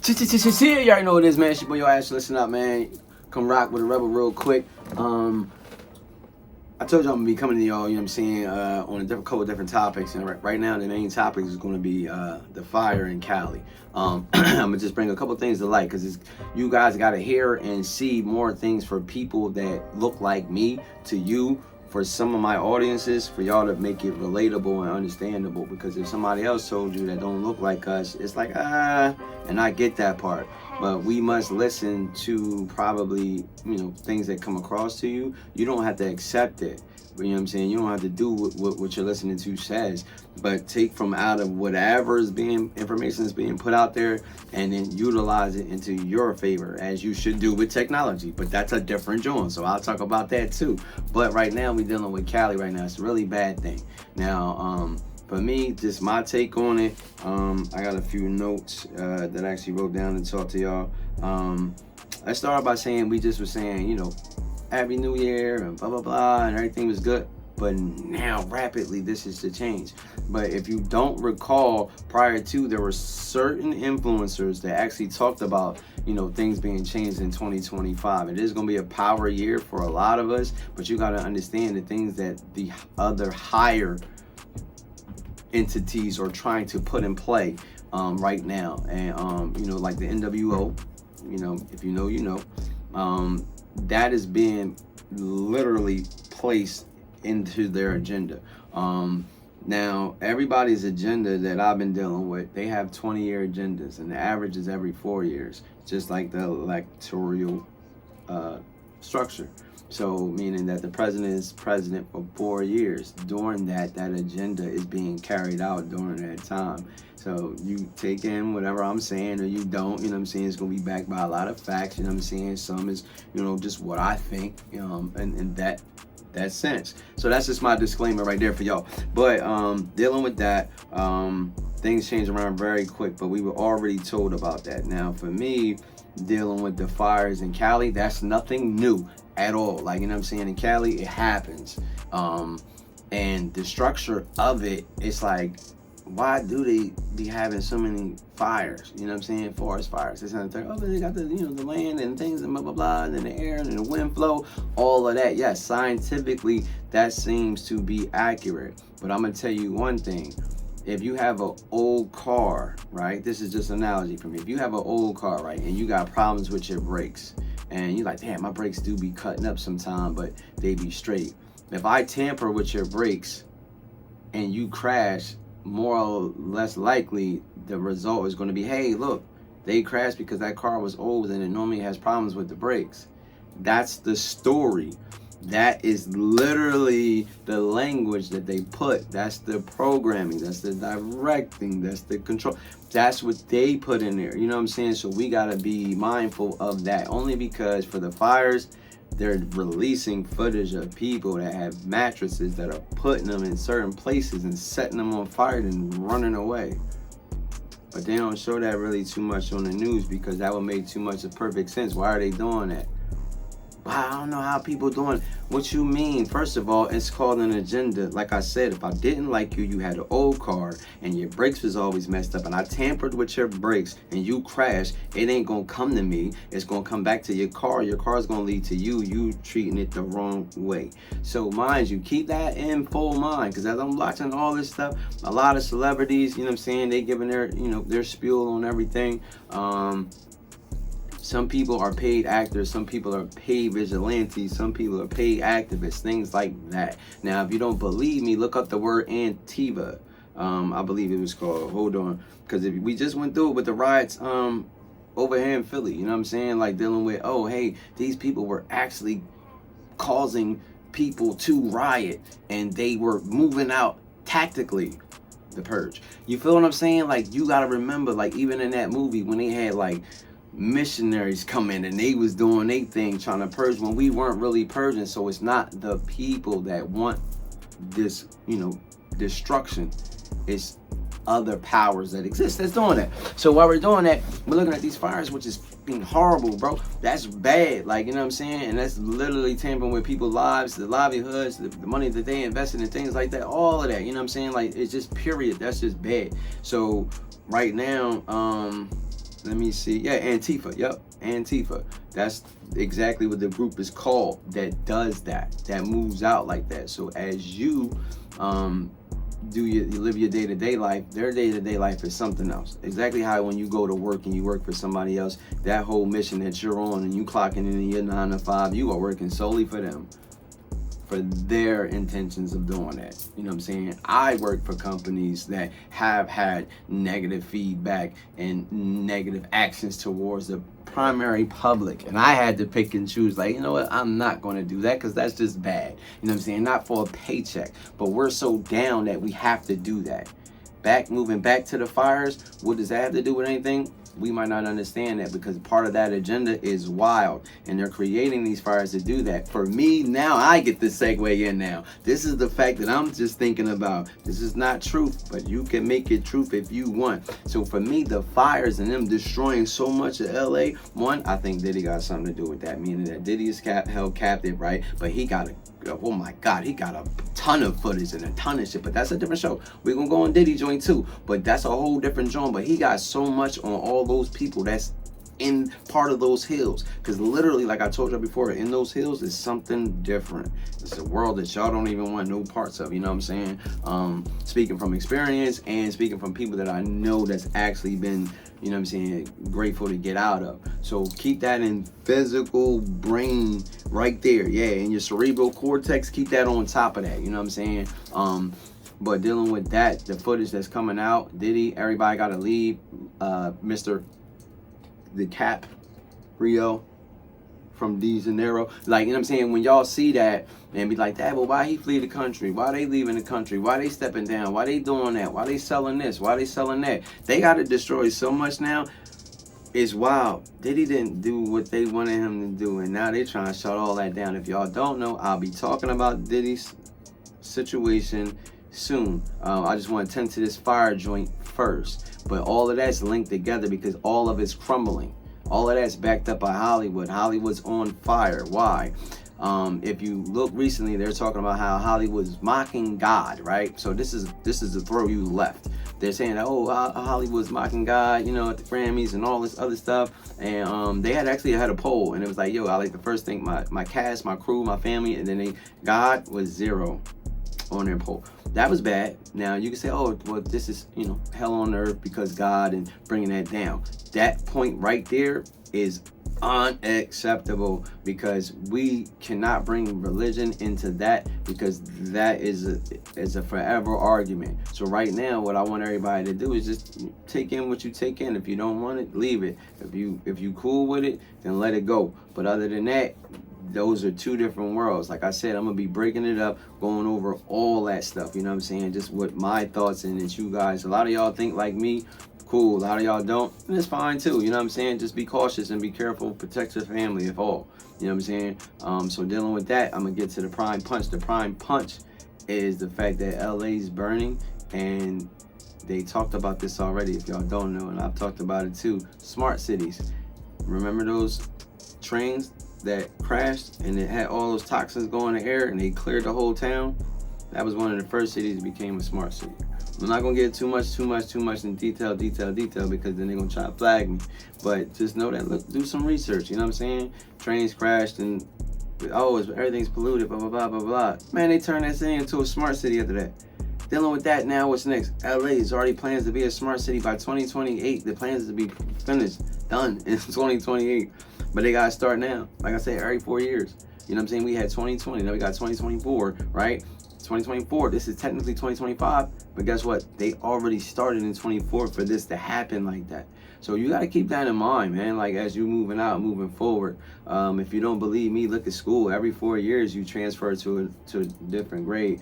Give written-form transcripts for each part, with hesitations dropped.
You already know what it is, man. It's your boy, your ass. Listen up, man. Come rock with a rebel real quick. I told you I'm gonna be coming to y'all, you know what I'm saying, on a couple of different topics. And right now, the main topic is gonna be the fire in Cali. I'm gonna just bring a couple things to light because you guys gotta hear and see more things for people that look like me to you. For some of my audiences, for y'all to make it relatable and understandable. Because if somebody else told you that don't look like us, it's like, and I get that part. But we must listen to probably, things that come across to you. You don't have to accept it. You know what I'm saying? You don't have to do what you're listening to says, but take from out of whatever information is being put out there and then utilize it into your favor, as you should do with technology. But that's a different joint, so I'll talk about that too. But right now we're dealing with Cali right now. It's a really bad thing. Now, for me, just my take on it, I got a few notes that I actually wrote down and talk to y'all. I started by saying, we just were saying, Happy New Year and blah, blah, blah, and everything was good. But now, rapidly, this is the change. But if you don't recall, prior to, there were certain influencers that actually talked about, things being changed in 2025. It is going to be a power year for a lot of us, but you got to understand the things that the other higher entities are trying to put in play right now. And, like the NWO, if you know, you know. That is being literally placed into their agenda. Now, everybody's agenda that I've been dealing with, they have 20-year agendas, and the average is every 4 years, just like the electoral structure. So, meaning that the president is president for 4 years. During that agenda is being carried out during that time. So you take in whatever I'm saying or you don't, you know what I'm saying? It's going to be backed by a lot of facts, you know what I'm saying? Some is, just what I think, in that sense. So that's just my disclaimer right there for y'all. But dealing with that, things change around very quick, but we were already told about that. Now, for me, dealing with the fires in Cali, that's nothing new at all. Like, you know what I'm saying? In Cali, it happens. And the structure of it, it's like, why do they be having so many fires? You know what I'm saying? Forest fires. They got the the land and things and blah blah blah, and then the air and the wind flow, all of that. Yes, scientifically that seems to be accurate. But I'm gonna tell you one thing. If you have an old car, right? This is just an analogy for me. If you have an old car, right, and you got problems with your brakes, and you're like, damn, my brakes do be cutting up sometime, but they be straight. If I tamper with your brakes and you crash, more or less likely the result is going to be, hey, look, they crashed because that car was old and it normally has problems with the brakes. That's the story. That is literally the language that they put. That's the programming. That's the directing. That's the control. That's what they put in there. You know what I'm saying? So we got to be mindful of that. Only because for the fires, they're releasing footage of people that have mattresses that are putting them in certain places and setting them on fire and running away. But they don't show that really too much on the news because that would make too much of perfect sense. Why are they doing that? I don't know how people doing it. What you mean? First of all, it's called an agenda. Like I said, if I didn't like you, you had an old car and your brakes was always messed up and I tampered with your brakes and you crashed, it ain't gonna come to me. It's gonna come back to your car. Your car's gonna lead to you treating it the wrong way. So mind you, keep that in full mind, because as I'm watching all this stuff, a lot of celebrities, you know what I'm saying, they giving their, their spiel on everything. Some people are paid actors, some people are paid vigilantes, some people are paid activists, things like that. Now, if you don't believe me, look up the word Antifa. I believe it was called. Hold on. Because if we just went through it with the riots over here in Philly, you know what I'm saying? Like dealing with, oh, hey, these people were actually causing people to riot and they were moving out tactically. The Purge. You feel what I'm saying? Like, you got to remember, like, even in that movie when they had, like, missionaries come in and they was doing their thing trying to purge when we weren't really purging. So it's not the people that want this destruction. It's other powers that exist that's doing that. So while we're doing that, we're looking at these fires, which is being horrible, bro. That's bad. Like, you know what I'm saying? And that's literally tampering with people's lives, the livelihoods, the money that they invested in, things like that, all of that. You know what I'm saying? Like, it's just period. That's just bad. So right now, let me see. Yeah, Antifa. Yep, Antifa. That's exactly what the group is called that does that moves out like that. So as you you live your day-to-day life, their day-to-day life is something else. Exactly how when you go to work and you work for somebody else, that whole mission that you're on and you clocking in your 9 to 5, you are working solely for them, for their intentions of doing that. You know what I'm saying? I work for companies that have had negative feedback and negative actions towards the primary public, and I had to pick and choose, like, you know what, I'm not going to do that because that's just bad. You know what I'm saying? Not for a paycheck, but we're so down that we have to do that. Moving back to the fires, what does that have to do with anything? We might not understand that, because part of that agenda is wild, and they're creating these fires to do that. For me, now I get the segue in now. This is the fact that I'm just thinking about. This is not truth, but you can make it truth if you want. So for me, the fires and them destroying so much of LA, one, I think Diddy got something to do with that, meaning that Diddy is held captive, right? But he got oh my God, he got a ton of footage and a ton of shit, but that's a different show. We're gonna go on Diddy joint too, but that's a whole different joint. But he got so much on all those people that's in part of those hills, because literally, like I told you before, in those hills is something different. It's a world that y'all don't even want no parts of. You know what I'm saying? Speaking from experience and speaking from people that I know that's actually been, you know what I'm saying, grateful to get out of. So keep that in physical brain right there. Yeah, in your cerebral cortex, keep that on top of that. You know what I'm saying? But dealing with that, the footage that's coming out, Diddy, everybody got to leave. Mr. The Cap, Rio from De Janeiro. Like, you know what I'm saying? When y'all see that and be like, Dad, well, why he flee the country? Why they leaving the country? Why they stepping down? Why they doing that? Why they selling this? Why they selling that? They got to destroy so much now. It's wild. Diddy didn't do what they wanted him to do, and now they trying to shut all that down. If y'all don't know, I'll be talking about Diddy's situation soon. I just want to tend to this fire joint first. But all of that's linked together because all of it's crumbling. All of that's backed up by Hollywood. Hollywood's on fire. Why? If you look recently, they're talking about how Hollywood's mocking God, right? So this is the throw you left. They're saying that, oh, Hollywood's mocking God, you know, at the Grammys and all this other stuff. And they had a poll, and it was like, yo, I like to first thank my cast, my crew, my family, and then God was 0 on their poll. That was bad. Now you can say, oh, well, this is, you know, hell on earth because God and bringing that down. That point right there is unacceptable, because we cannot bring religion into that, because that is a forever argument. So right now, what I want everybody to do is just take in what you take in. If you don't want it, leave it. If you cool with it, then let it go. But other than that, those are two different worlds. Like I said, I'm gonna be breaking it up, going over all that stuff, you know what I'm saying? Just what my thoughts, and that you guys, a lot of y'all think like me, cool. A lot of y'all don't, and it's fine too, you know what I'm saying? Just be cautious and be careful, protect your family if all, you know what I'm saying? So dealing with that, I'm gonna get to the prime punch. The prime punch is the fact that LA's burning, and they talked about this already, if y'all don't know, and I've talked about it too. Smart cities. Remember those trains that crashed and it had all those toxins going in the air and they cleared the whole town? That was one of the first cities that became a smart city. I'm not gonna get too much in detail, because then they're gonna try to flag me. But just know that, look, do some research, you know what I'm saying? Trains crashed and, oh, everything's polluted, blah, blah, blah, blah, blah. Man, they turned that city into a smart city after that. Dealing with that now, what's next? LA is already plans to be a smart city by 2028. The plans is to be finished, done in 2028. But they gotta start now. Like I said, every 4 years. You know what I'm saying? We had 2020, now we got 2024, right? 2024, this is technically 2025, but guess what? They already started in 24 for this to happen like that. So you got to keep that in mind, man, like as you moving out, moving forward. If you don't believe me, look at school. Every 4 years you transfer to a different grade,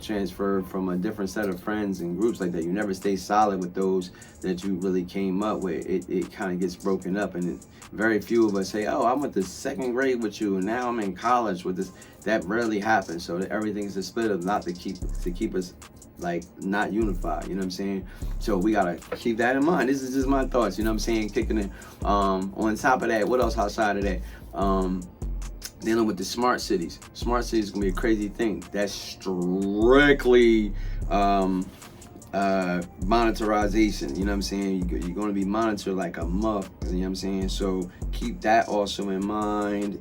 transfer from a different set of friends and groups like that. You never stay solid with those that you really came up with. It kind of gets broken up, and very few of us say, oh, I went to 2nd grade with you and now I'm in college with this. That rarely happens. So everything's a split of not to keep us like not unified. You know what I'm saying? So we gotta keep that in mind. This is just my thoughts. You know what I'm saying? Kicking it. On top of that, what else outside of that? Dealing with the smart cities. Smart cities is gonna be a crazy thing. That's strictly monitorization. You know what I'm saying? You're going to be monitored like a muff. You know what I'm saying? So keep that also in mind.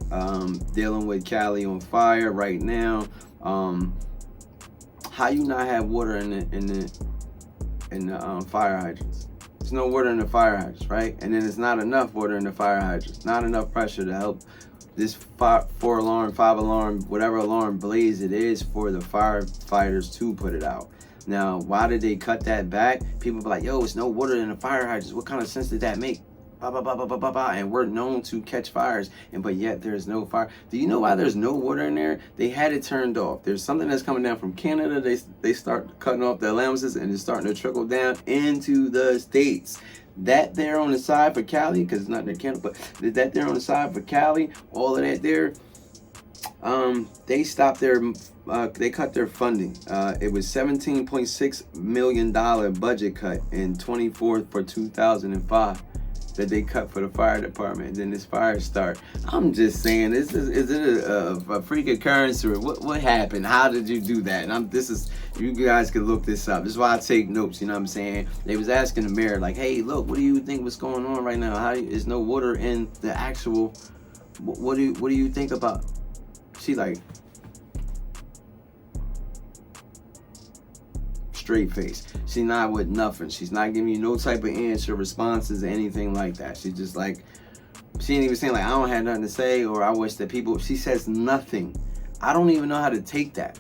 Dealing with Cali on fire right now. How you not have water in the fire hydrants? There's no water in the fire hydrants, right? And then it's not enough water in the fire hydrants. Not enough pressure to help this 4-alarm, 5-alarm, whatever alarm blaze it is for the firefighters to put it out. Now, why did they cut that back? People be like, yo, it's no water in the fire hydrants. What kind of sense did that make? Bah, bah, bah, bah, bah, bah, bah. And we're known to catch fires, but yet there's no fire. Do you know why there's no water in there? They had it turned off. There's something that's coming down from Canada. They start cutting off the allowances, and it's starting to trickle down into the States. That there on the side for Cali, because it's not their Canada, but that there on the side for Cali, all of that there, they stopped their, they cut their funding. It was $17.6 million budget cut in 2005 that they cut for the fire department. And then this fire start. I'm just saying, is it a freak occurrence, or what happened? How did you do that? And you guys can look this up. This is why I take notes. You know what I'm saying? They was asking the mayor, like, hey, look, what do you think was going on right now? Is no water in the actual? What do you think about? She like straight face. She's not with nothing. She's not giving you no type of answer, responses, or anything like that. She's just like, she ain't even saying like, I don't have nothing to say, or I wish that people. She says nothing. I don't even know how to take that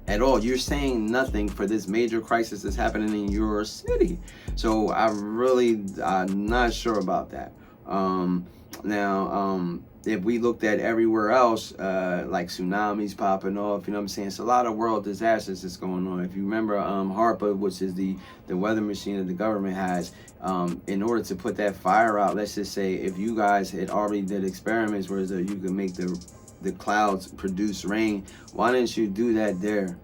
at all. You're saying nothing for this major crisis that's happening in your city. So I'm not sure about that. If we looked at everywhere else, like tsunamis popping off, you know what I'm saying? It's a lot of world disasters that's going on. If you remember HARPA, which is the weather machine that the government has, in order to put that fire out, let's just say if you guys had already did experiments where you could make the clouds produce rain, why didn't you do that there?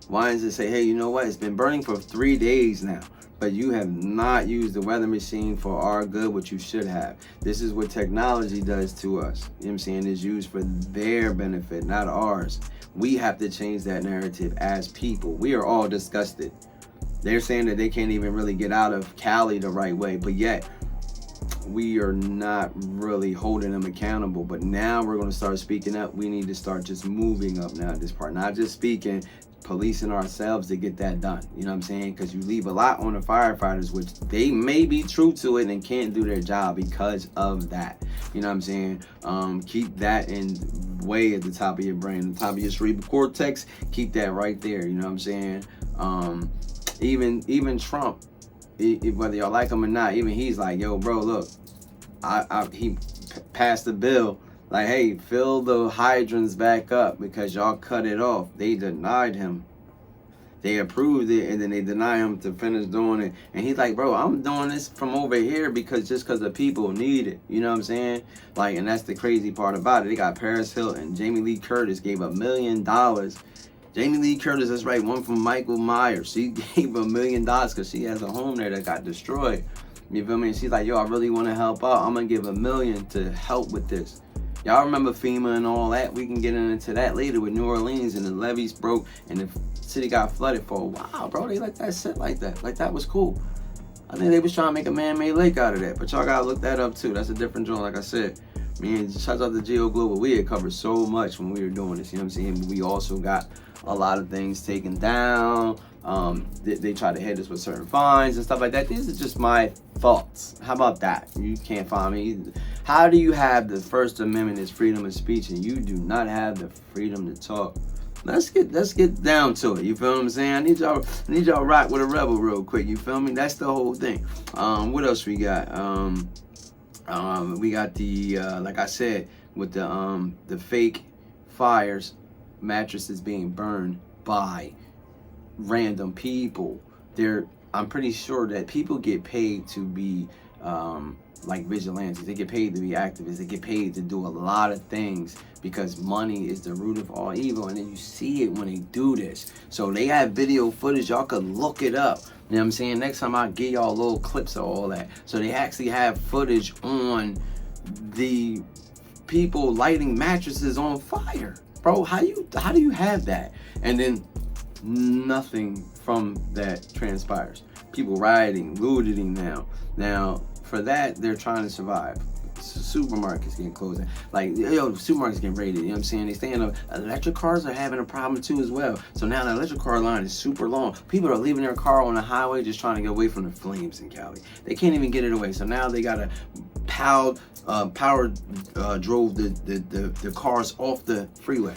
Why does it say, hey, you know what? It's been burning for 3 days now, but you have not used the weather machine for our good, what you should have. This is what technology does to us. You know what I'm saying? It's used for their benefit, not ours. We have to change that narrative as people. We are all disgusted. They're saying that they can't even really get out of Cali the right way, but yet we are not really holding them accountable. But now we're going to start speaking up. We need to start just moving up now at this part, not just speaking, policing ourselves to get that done. You know what I'm saying? Because you leave a lot on the firefighters, which they may be true to it and can't do their job because of that. You know what I'm saying? Keep that in way at the top of your brain, the top of your cerebral cortex. Keep that right there. You know what I'm saying? Even Trump, whether y'all like him or not, even he's like, yo, bro, look, he passed the bill. Like, hey, fill the hydrants back up because y'all cut it off. They denied him. They approved it, and then they deny him to finish doing it. And he's like, bro, I'm doing this from over here because the people need it. You know what I'm saying? Like, and that's the crazy part about it. They got Paris Hilton. Jamie Lee Curtis gave $1 million. Jamie Lee Curtis, that's right, one from Michael Myers. She gave $1 million because she has a home there that got destroyed. You feel me? And she's like, yo, I really want to help out. I'm going to give $1 million to help with this. Y'all remember FEMA and all that? We can get into that later with New Orleans, and the levees broke and the city got flooded for a while, bro. They let that sit like that. Like, that was cool. I think they was trying to make a man-made lake out of that, but y'all gotta look that up too. That's a different joint, like I said. Man, shout out to Geo Global. We had covered so much when we were doing this, you know what I'm saying? We also got a lot of things taken down. They try to hit us with certain fines and stuff like that. These are just my thoughts. How about that? You can't find me. How do you have the First Amendment is freedom of speech and you do not have the freedom to talk? Let's get down to it. You feel what I'm saying? I need y'all rock with a rebel real quick. You feel me? That's the whole thing. What else we got? We got the like I said, with the fake fires, mattresses being burned by random people. I'm pretty sure that people get paid to be like vigilantes. They get paid to be activists. They get paid to do a lot of things because money is the root of all evil. And then you see it when they do this. So they have video footage. Y'all could look it up. You know what I'm saying? Next time I'll give y'all little clips of all that. So they actually have footage on the people lighting mattresses on fire. Bro, how do you have that? And then nothing from that transpires. People rioting, looting now. Now, for that, they're trying to survive. Supermarkets getting closed. Like, yo, supermarkets getting raided. You know what I'm saying? They staying up. Electric cars are having a problem too as well. So now the electric car line is super long. People are leaving their car on the highway just trying to get away from the flames in Cali. They can't even get it away. So now they gotta power drove the cars off the freeway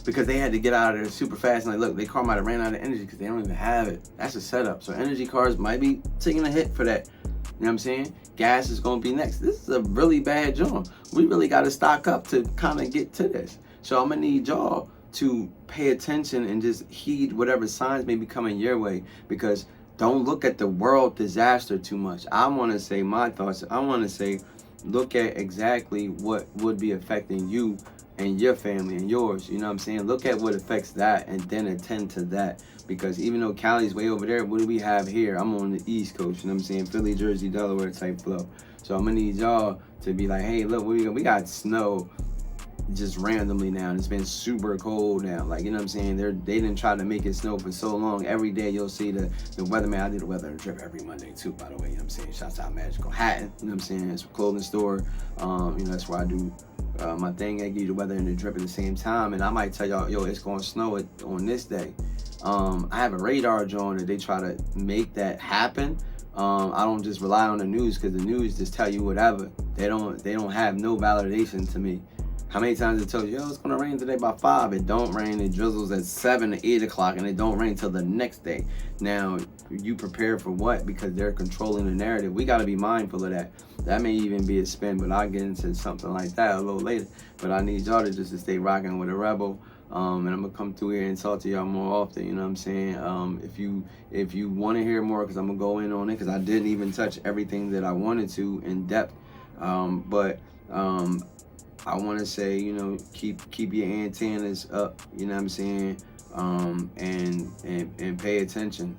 because they had to get out of there super fast. And like, look, their car might have ran out of energy because they don't even have it. That's a setup. So energy cars might be taking a hit for that. You know what I'm saying? Gas is going to be next. This is a really bad job. We really got to stock up to kind of get to this. So I'm going to need y'all to pay attention and just heed whatever signs may be coming your way, because don't look at the world disaster too much. I want to say my thoughts. I want to say, look at exactly what would be affecting you and your family and yours. You know what I'm saying? Look at what affects that and then attend to that. Because even though Cali's way over there, what do we have here? I'm on the East Coast, you know what I'm saying? Philly, Jersey, Delaware type flow. So I'm gonna need y'all to be like, hey, look, we got snow just randomly now. And it's been super cold now. Like, you know what I'm saying? They didn't try to make it snow for so long. Every day you'll see the weatherman. I do the weather trip every Monday too, by the way. You know what I'm saying? Shouts out Magical Hatton. You know what I'm saying? It's a clothing store. You know, that's where I do my thing. I give you the weather and the drip at the same time. And I might tell y'all, yo, it's gonna snow on this day. I have a radar drone that they try to make that happen. I don't just rely on the news, because the news just tell you whatever. They don't have no validation to me. How many times it tells you, yo, it's gonna rain today by 5? It don't rain. It drizzles at 7 to 8 o'clock, and it don't rain till the next day. Now, you prepare for what? Because they're controlling the narrative. We gotta be mindful of that. That may even be a spin, but I'll get into something like that a little later. But I need y'all to just to stay rocking with a rebel. And I'm gonna come through here and talk to y'all more often. You know what I'm saying? If you want to hear more, because I'm gonna go in on it, because I didn't even touch everything that I wanted to in depth. But I want to say, you know, keep your antennas up. You know what I'm saying? And pay attention.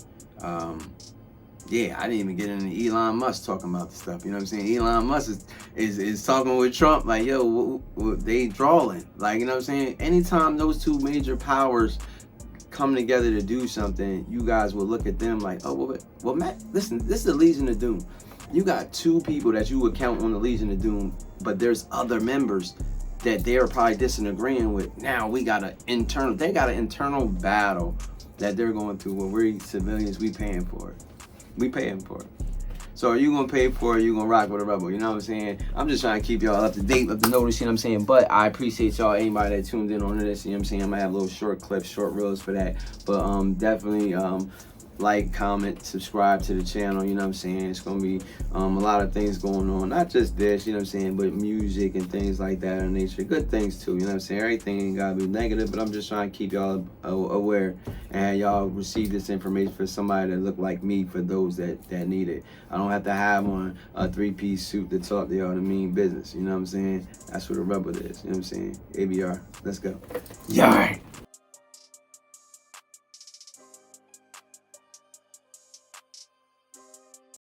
Yeah, I didn't even get into Elon Musk talking about the stuff. You know what I'm saying? Elon Musk is talking with Trump like, yo, they drawing. Like, you know what I'm saying? Anytime those two major powers come together to do something, you guys will look at them like, oh, well, Matt, listen, this is the Legion of Doom. You got two people that you would count on the Legion of Doom, but there's other members that they're probably disagreeing with. Now they got an internal battle that they're going through, where we civilians, we paying for it. We paying for it. So are you gonna pay for it? You gonna rock with a rebel? You know what I'm saying? I'm just trying to keep y'all up to date, up to notice. You know what I'm saying? But I appreciate y'all, anybody that tuned in on this. You know what I'm saying? I'm gonna have little short clips, short reels for that. But definitely like, comment, subscribe to the channel. You know what I'm saying? It's gonna be a lot of things going on, not just this, you know what I'm saying, but music and things like that in nature. Good things too, you know what I'm saying? Everything ain't gotta be negative, but I'm just trying to keep y'all aware and y'all receive this information for somebody that look like me, for those that need it. I don't have to have on a 3-piece suit to talk to y'all to mean business. You know what I'm saying? That's what a rebel is. You know what I'm saying? ABR. Let's go. Yeah.